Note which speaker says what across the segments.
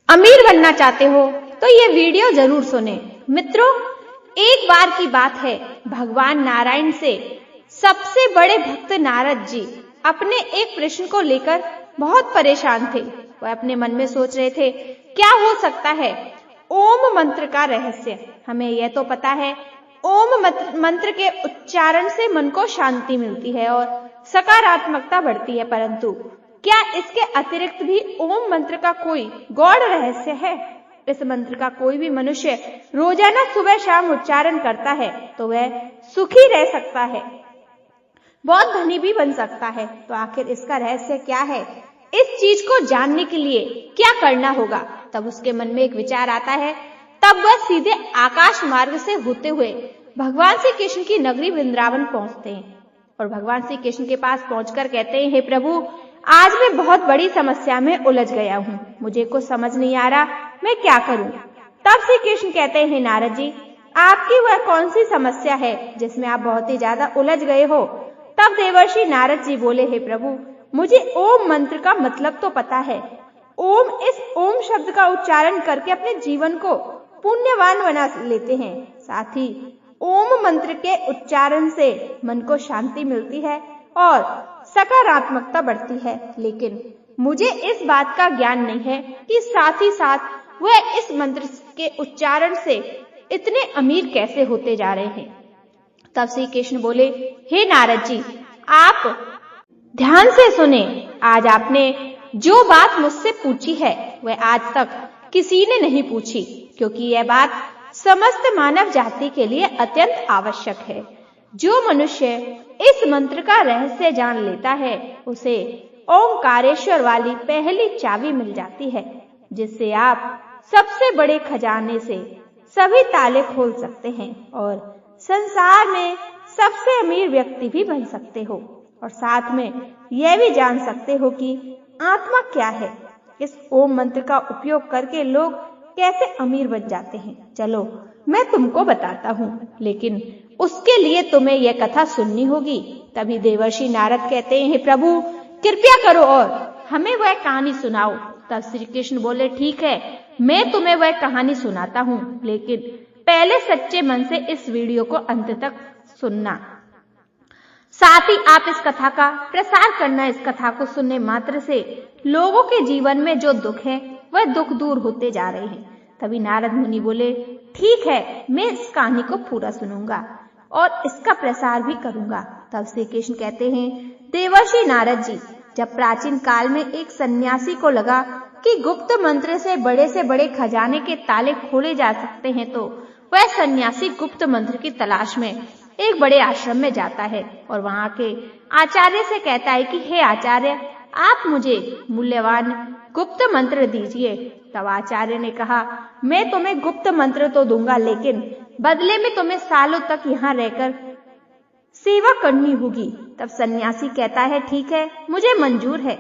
Speaker 1: अमीर बनना चाहते हो तो ये वीडियो जरूर सुने। मित्रों, एक बार की बात है, भगवान नारायण से सबसे बड़े भक्त नारद जी अपने एक प्रश्न को लेकर बहुत परेशान थे। वह अपने मन में सोच रहे थे, क्या हो सकता है ओम मंत्र का रहस्य। हमें यह तो पता है ओम मंत्र के उच्चारण से मन को शांति मिलती है और सकारात्मकता बढ़ती है, परंतु क्या इसके अतिरिक्त भी ओम मंत्र का कोई गौड़ रहस्य है? इस मंत्र का कोई भी मनुष्य रोजाना सुबह शाम उच्चारण करता है तो वह सुखी रह सकता है, बहुत धनी भी बन सकता है। तो आखिर इसका रहस्य क्या है? इस चीज को जानने के लिए क्या करना होगा? तब उसके मन में एक विचार आता है। तब वह सीधे आकाश मार्ग से होते हुए भगवान श्री कृष्ण की नगरी वृंदावन पहुंचते हैं और भगवान श्री कृष्ण के पास पहुंचकर कहते हैं, हे प्रभु, आज मैं बहुत बड़ी समस्या में उलझ गया हूँ, मुझे कुछ समझ नहीं आ रहा मैं क्या करूँ। तब श्री कृष्ण कहते हैं, नारद जी, आपकी वह कौन सी समस्या है जिसमें आप बहुत ही ज्यादा उलझ गए हो? तब देवर्षि नारद जी बोले, हे प्रभु, मुझे ओम मंत्र का मतलब तो पता है। इस ओम शब्द का उच्चारण करके अपने जीवन को पुण्यवान बना लेते हैं। साथ ही ओम मंत्र के उच्चारण से मन को शांति मिलती है और सकारात्मकता बढ़ती है, लेकिन मुझे इस बात का ज्ञान नहीं है कि साथ ही साथ वह इस मंत्र के उच्चारण से इतने अमीर कैसे होते जा रहे हैं। तब श्री कृष्ण बोले, हे नारद जी, आप ध्यान से सुने। आज आपने जो बात मुझसे पूछी है वह आज तक किसी ने नहीं पूछी, क्योंकि यह बात समस्त मानव जाति के लिए अत्यंत आवश्यक है। जो मनुष्य इस मंत्र का रहस्य जान लेता है उसे ओंकारेश्वर वाली पहली चाबी मिल जाती है, जिससे आप सबसे बड़े खजाने से सभी ताले खोल सकते हैं और संसार में सबसे अमीर व्यक्ति भी बन सकते हो, और साथ में यह भी जान सकते हो कि आत्मा क्या है। इस ओम मंत्र का उपयोग करके लोग कैसे अमीर बन जाते हैं, चलो मैं तुमको बताता हूँ, लेकिन उसके लिए तुम्हें यह कथा सुननी होगी। तभी देवर्षि नारद कहते हैं, हे प्रभु, कृपया करो और हमें वह कहानी सुनाओ। तब श्री कृष्ण बोले, ठीक है, मैं तुम्हें वह कहानी सुनाता हूँ, लेकिन पहले सच्चे मन से इस वीडियो को अंत तक सुनना। साथ ही आप इस कथा का प्रसार करना। इस कथा को सुनने मात्र से लोगों के जीवन में जो दुख है वह दुख दूर होते जा रहे हैं। तभी नारद मुनि बोले, ठीक है, मैं इस कहानी को पूरा सुनूंगा और इसका प्रसार भी करूंगा। तब श्री कृष्ण कहते हैं, देवर्षि नारद जी, जब प्राचीन काल में एक सन्यासी को लगा कि गुप्त मंत्र से बड़े खजाने के ताले खोले जा सकते हैं, तो वह सन्यासी गुप्त मंत्र की तलाश में एक बड़े आश्रम में जाता है और वहां के आचार्य से कहता है कि हे आचार्य, आप मुझे मूल्यवान गुप्त मंत्र दीजिए। तब आचार्य ने कहा, मैं तुम्हें गुप्त मंत्र तो दूंगा, लेकिन बदले में तुम्हें सालों तक यहाँ रहकर सेवा करनी होगी। तब सन्यासी कहता है, ठीक है, मुझे मंजूर है।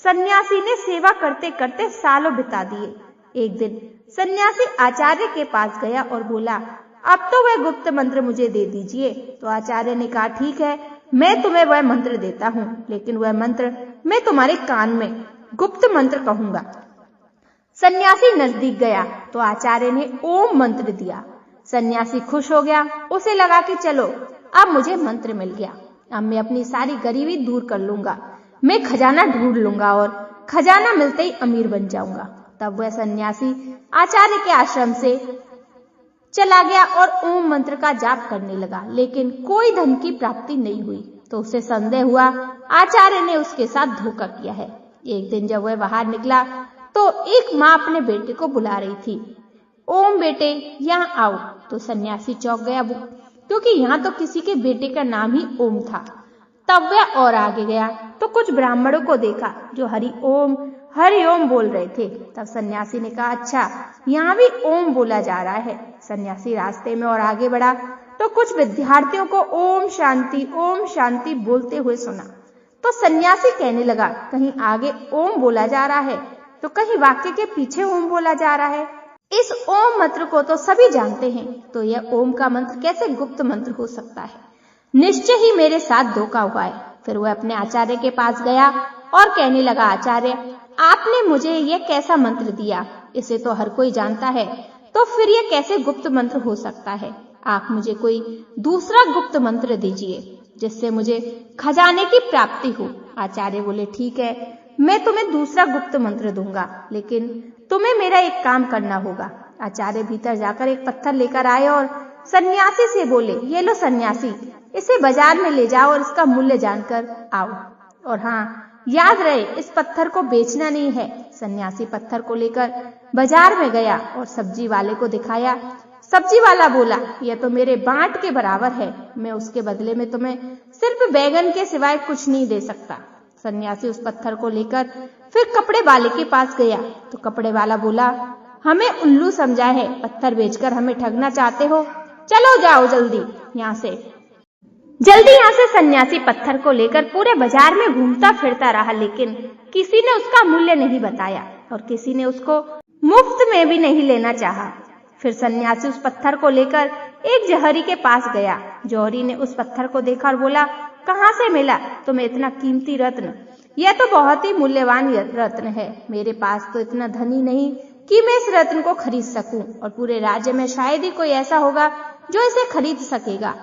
Speaker 1: सन्यासी ने सेवा करते करते सालों बिता दिए। एक दिन सन्यासी आचार्य के पास गया और बोला, अब तो वह गुप्त मंत्र मुझे दे दीजिए। तो आचार्य ने कहा, ठीक है, मैं तुम्हें वह मंत्र देता हूँ, लेकिन वह मंत्र मैं तुम्हारे कान में गुप्त मंत्र कहूंगा। सन्यासी नजदीक गया तो आचार्य ने ओम मंत्र दिया। सन्यासी खुश हो गया, उसे लगा कि चलो अब मुझे मंत्र मिल गया, अब मैं अपनी सारी गरीबी दूर कर लूंगा, मैं खजाना ढूंढ लूंगा और खजाना मिलते ही अमीर बन जाऊंगा। तब वह सन्यासी आचार्य के आश्रम से चला गया और ओम मंत्र का जाप करने लगा, लेकिन कोई धन की प्राप्ति नहीं हुई। तो उसे संदेह हुआ, आचार्य ने उसके साथ धोखा किया है। एक दिन जब वह बाहर निकला तो एक माँ अपने बेटे को बुला रही थी, ओम बेटे यहाँ आओ। तो सन्यासी चौंक गया, क्योंकि यहाँ तो किसी के बेटे का नाम ही ओम था। तब वह और आगे गया तो कुछ ब्राह्मणों को देखा जो हरि ओम बोल रहे थे। तब सन्यासी ने कहा, अच्छा, यहाँ भी ओम बोला जा रहा है। सन्यासी रास्ते में और आगे बढ़ा तो कुछ विद्यार्थियों को ओम शांति बोलते हुए सुना। तो सन्यासी कहने लगा, कहीं आगे ओम बोला जा रहा है तो कहीं वाक्य के पीछे ओम बोला जा रहा है। इस ओम मंत्र को तो सभी जानते हैं, तो यह ओम का मंत्र कैसे गुप्त मंत्र हो सकता है? निश्चय ही मेरे साथ धोखा हुआ है। फिर वह अपने आचार्य के पास गया और कहने लगा, आचार्य, आपने मुझे यह कैसा मंत्र दिया? इसे तो हर कोई जानता है, तो फिर यह कैसे गुप्त मंत्र हो सकता है? आप मुझे कोई दूसरा गुप्त मंत्र दीजिए जिससे मुझे खजाने की प्राप्ति हो। आचार्य बोले, ठीक है, मैं तुम्हें दूसरा गुप्त मंत्र दूंगा, लेकिन तुम्हें मेरा एक काम करना होगा। आचार्य भीतर जाकर एक पत्थर लेकर आए और सन्यासी से बोले, ये लो सन्यासी, इसे बाजार में ले जाओ और इसका मूल्य जानकर आओ। और हाँ, याद रहे, इस पत्थर को बेचना नहीं है। सन्यासी पत्थर को लेकर बाजार में गया और सब्जी वाले को दिखाया। सब्जी वाला बोला, यह तो मेरे बांट के बराबर है, मैं उसके बदले में तुम्हें सिर्फ बैगन के सिवाय कुछ नहीं दे सकता। सन्यासी उस पत्थर को लेकर फिर कपड़े वाले के पास गया तो कपड़े वाला बोला, हमें उल्लू समझा है, पत्थर बेचकर हमें ठगना चाहते हो, चलो जाओ जल्दी यहाँ से। जल्दी यहाँ से सन्यासी पत्थर को लेकर पूरे बाजार में घूमता फिरता रहा, लेकिन किसी ने उसका मूल्य नहीं बताया और किसी ने उसको मुफ्त में भी नहीं लेना चाहा। फिर सन्यासी उस पत्थर को लेकर एक जौहरी के पास गया। जौहरी ने उस पत्थर को देखा और बोला, कहाँ से मिला तुम्हें इतना कीमती रत्न? यह तो बहुत ही मूल्यवान रत्न है, मेरे पास तो इतना धन ही नहीं कि मैं इस रत्न को खरीद सकूं, और पूरे राज्य में शायद ही कोई ऐसा होगा जो इसे खरीद सकेगा।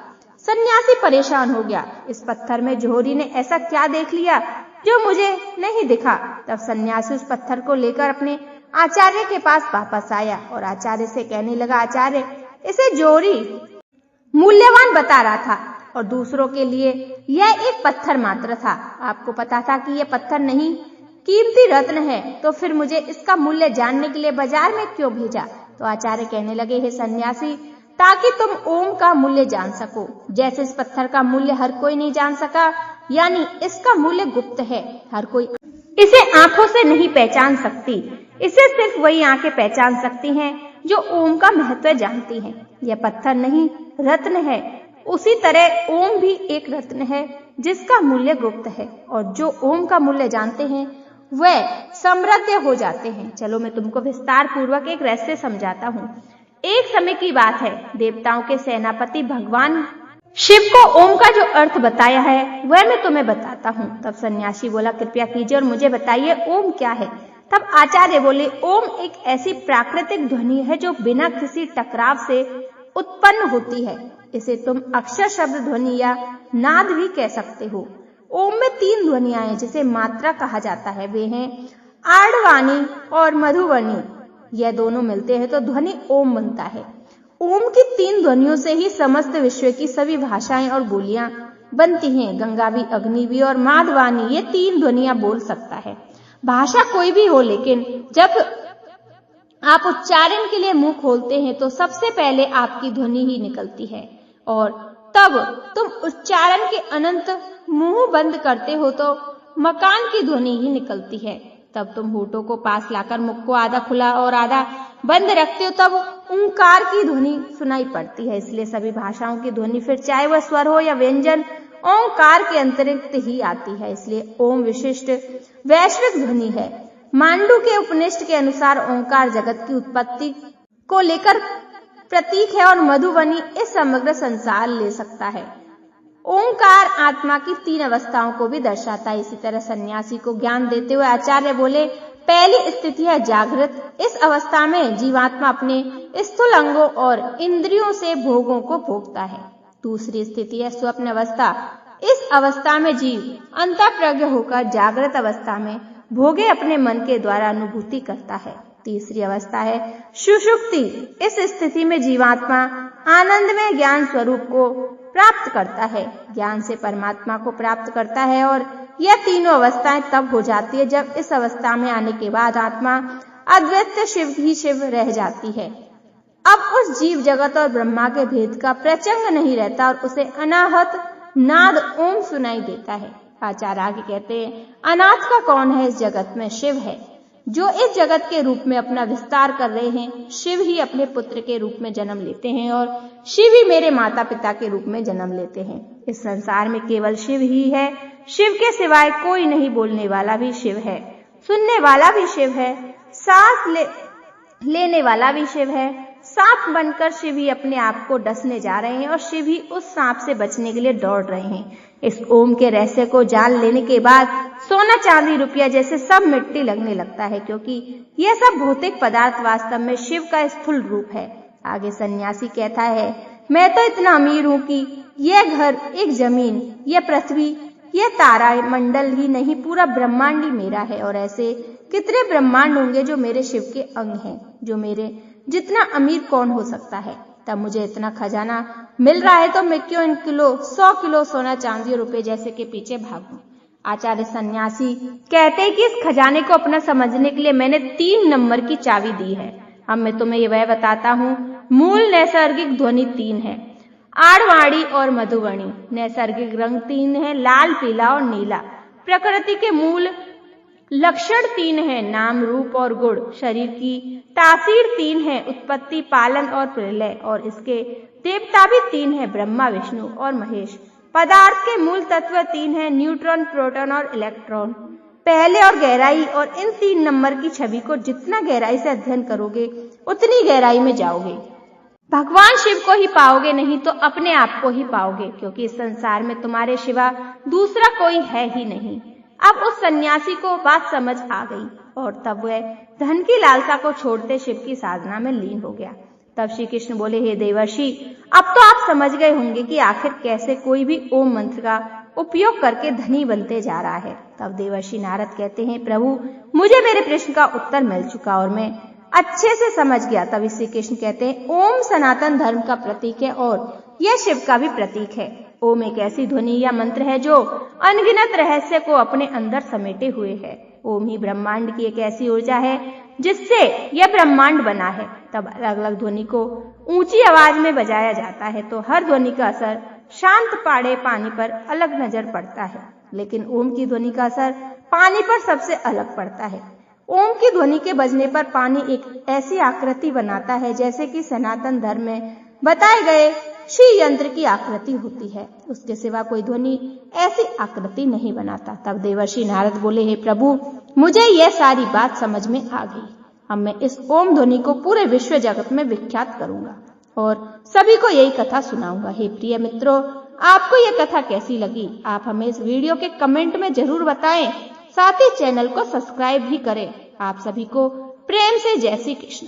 Speaker 1: सन्यासी परेशान हो गया, इस पत्थर में जौहरी ने ऐसा क्या देख लिया जो मुझे नहीं दिखा। तब सन्यासी उस पत्थर को लेकर अपने आचार्य के पास वापस आया और आचार्य से कहने लगा, आचार्य, इसे जौहरी मूल्यवान बता रहा था और दूसरों के लिए यह एक पत्थर मात्र था। आपको पता था कि यह पत्थर नहीं कीमती रत्न है, तो फिर मुझे इसका मूल्य जानने के लिए बाजार में क्यों भेजा? तो आचार्य कहने लगे, हे सन्यासी, ताकि तुम ओम का मूल्य जान सको। जैसे इस पत्थर का मूल्य हर कोई नहीं जान सका, यानी इसका मूल्य गुप्त है, हर कोई इसे आंखों से नहीं पहचान सकती, इसे सिर्फ वही आंखें पहचान सकती हैं जो ओम का महत्व जानती हैं। यह पत्थर नहीं, रत्न है। उसी तरह ओम भी एक रत्न है जिसका मूल्य गुप्त है, और जो ओम का मूल्य जानते हैं वह समृद्ध हो जाते हैं। चलो मैं तुमको विस्तार पूर्वक एक रहस्य समझाता हूँ। एक समय की बात है, देवताओं के सेनापति भगवान शिव को ओम का जो अर्थ बताया है वह मैं तुम्हें बताता हूँ। तब सन्यासी बोला, कृपया कीजिए और मुझे बताइए ओम क्या है। तब आचार्य बोले, ओम एक ऐसी प्राकृतिक ध्वनि है जो बिना किसी टकराव से उत्पन्न होती है। इसे तुम अक्षर शब्द ध्वनि या नाद भी कह सकते हो। ओम में 3 ध्वनियां हैं जिसे मात्रा कहा जाता है, वे हैं आर्णवाणी और मधुवाणी। यह दोनों मिलते हैं तो ध्वनि ओम बनता है। ओम की 3 ध्वनियों से ही समस्त विश्व की सभी भाषाएं और बोलियां बनती हैं। गंगा भी, अग्नि भी और माधवानी, ये 3 ध्वनियां बोल सकता है। भाषा कोई भी हो, लेकिन जब आप उच्चारण के लिए मुंह खोलते हैं तो सबसे पहले आपकी ध्वनि ही निकलती है, और तब तुम उच्चारण के अनंत मुंह बंद करते हो तो मकान की ध्वनि ही निकलती है। तब तुम होठों को पास लाकर मुख को आधा खुला और आधा बंद रखते हो, तब ओंकार की ध्वनि सुनाई पड़ती है। इसलिए सभी भाषाओं की ध्वनि, फिर चाहे वह स्वर हो या व्यंजन, ओंकार के अंतरिक्त ही आती है। इसलिए ओम विशिष्ट वैश्विक ध्वनि है। मांडू के उपनिषद के अनुसार ओंकार जगत की उत्पत्ति को लेकर प्रतीक है और मधुबनी इस समग्र संसार ले सकता है। ओंकार आत्मा की 3 अवस्थाओं को भी दर्शाता है। इसी तरह सन्यासी को ज्ञान देते हुए आचार्य बोले, पहली स्थिति है जागृत। इस अवस्था में जीवात्मा अपने स्थूल अंगों और इंद्रियों से भोगों को भोगता है। दूसरी स्थिति है स्वप्न अवस्था। इस अवस्था में जीव अंतःप्रज्ञ होकर जागृत अवस्था में भोगे अपने मन के द्वारा अनुभूति करता है। तीसरी अवस्था है सुषुप्ति। इस स्थिति में जीवात्मा आनंद में ज्ञान स्वरूप को प्राप्त करता है, ज्ञान से परमात्मा को प्राप्त करता है, और यह तीनों अवस्थाएं तब हो जाती है जब इस अवस्था में आने के बाद आत्मा अद्वैत शिव ही शिव रह जाती है। अब उस जीव जगत और ब्रह्मा के भेद का प्रचंड नहीं रहता और उसे अनाहत नाद ओम सुनाई देता है। आचार्य आगे कहते हैं, अनाथ का कौन है इस जगत में? शिव है, जो इस जगत के रूप में अपना विस्तार कर रहे हैं। शिव ही अपने पुत्र के रूप में जन्म लेते हैं और शिव ही मेरे माता पिता के रूप में जन्म लेते हैं। इस संसार में केवल शिव ही है, शिव के सिवाय कोई नहीं। बोलने वाला भी शिव है, सुनने वाला भी शिव है, सांस लेने वाला भी शिव है। सांप बनकर शिव ही अपने आप को डसने जा रहे हैं और शिव ही उस सांप से बचने के लिए दौड़ रहे हैं। इस ओम के रहस्य को जान लेने के बाद सोना चांदी रुपया जैसे सब मिट्टी लगने लगता है, क्योंकि यह सब भौतिक पदार्थ वास्तव में शिव का स्थूल रूप है। आगे सन्यासी कहता है, मैं तो इतना अमीर हूं कि यह घर, एक जमीन, यह पृथ्वी, यह तारा मंडल ही नहीं, पूरा ब्रह्मांड ही मेरा है। और ऐसे कितने ब्रह्मांड होंगे जो मेरे शिव के अंग हैं। जो मेरे जितना अमीर कौन हो सकता है। तब मुझे इतना खजाना मिल रहा है तो मैं क्यों इन 100 किलो सोना चांदी और रुपए जैसे के पीछे भागूं। आचार्य सन्यासी कहते हैं कि इस खजाने को अपना समझने के लिए मैंने 3 नंबर की चाबी दी है। अब मैं तुम्हें वह बताता हूँ। मूल नैसर्गिक ध्वनि 3 है, आड़वाणी और मधुबणी। नैसर्गिक रंग 3 है, लाल, पीला और नीला। प्रकृति के मूल लक्षण 3 है, नाम, रूप और गुण। शरीर की तासीर 3 है, उत्पत्ति, पालन और प्रलय। और इसके देवता भी 3 है, ब्रह्मा, विष्णु और महेश। पदार्थ के मूल तत्व 3 है, न्यूट्रॉन, प्रोटॉन और इलेक्ट्रॉन। पहले और गहराई। और इन 3 नंबर की छवि को जितना गहराई से अध्ययन करोगे उतनी गहराई में जाओगे। भगवान शिव को ही पाओगे, नहीं तो अपने आप को ही पाओगे, क्योंकि इस संसार में तुम्हारे सिवा दूसरा कोई है ही नहीं। अब उस सन्यासी को बात समझ आ गई और तब वह धन की लालसा को छोड़ते शिव की साधना में लीन हो गया। तब श्री कृष्ण बोले, हे देवर्षि, अब तो आप समझ गए होंगे कि आखिर कैसे कोई भी ओम मंत्र का उपयोग करके धनी बनते जा रहा है। तब देवर्षि नारद कहते हैं, प्रभु, मुझे मेरे प्रश्न का उत्तर मिल चुका और मैं अच्छे से समझ गया। तब श्री कृष्ण कहते हैं, ओम सनातन धर्म का प्रतीक है और यह शिव का भी प्रतीक है। ओम एक ऐसी ध्वनि या मंत्र है जो अनगिनत रहस्य को अपने अंदर समेटे हुए है। ओम ही ब्रह्मांड की एक ऐसी ऊर्जा है जिससे यह ब्रह्मांड बना है। तब अलग अलग ध्वनि को ऊंची आवाज में बजाया जाता है तो हर ध्वनि का असर शांत पाड़े पानी पर अलग नजर पड़ता है, लेकिन ओम की ध्वनि का असर पानी पर सबसे अलग पड़ता है। ओम की ध्वनि के बजने पर पानी एक ऐसी आकृति बनाता है जैसे कि सनातन धर्म में बताए गए श्री यंत्र की आकृति होती है। उसके सिवा कोई ध्वनि ऐसी आकृति नहीं बनाता। तब देवर्षि नारद बोले, हे प्रभु, मुझे यह सारी बात समझ में आ गई। अब मैं इस ओम ध्वनि को पूरे विश्व जगत में विख्यात करूंगा और सभी को यही कथा सुनाऊंगा। हे प्रिय मित्रों, आपको यह कथा कैसी लगी? आप हमें इस वीडियो के कमेंट में जरूर बताएं। साथ ही चैनल को सब्सक्राइब भी करें। आप सभी को प्रेम से जय श्री कृष्ण।